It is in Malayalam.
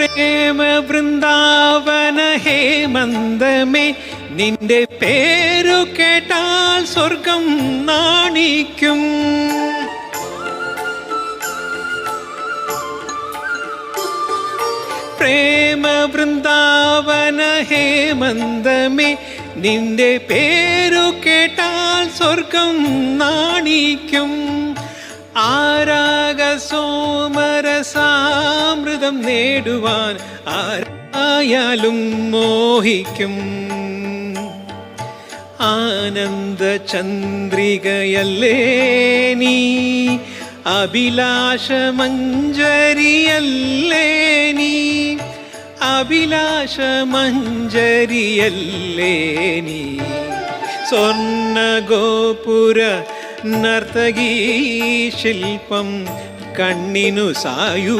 പ്രേമ വൃന്ദാവന ഹേമന്തമേ, നിന്റെ പേരു കേട്ടാൽ സ്വർഗം നാണിക്കും. പ്രേമ വൃന്ദാവന ഹേമന്തമേ, നിന്റെ പേരു കേട്ടാൽ സ്വർഗം നാണിക്കും. ആരാഗ സോമരസാമൃതം നേടുവാൻ ആരായാലും മോഹിക്കും. ആനന്ദ ചന്ദ്രികയല്ലേ നീ, അഭിലാഷമഞ്ജരിയല്ലേ നീ, അഭിലാഷമഞ്ജരിയല്ലേ നീ. സ്വർണഗോപുര നർത്തകീ ശില്പം കണ്ണിനു സായൂ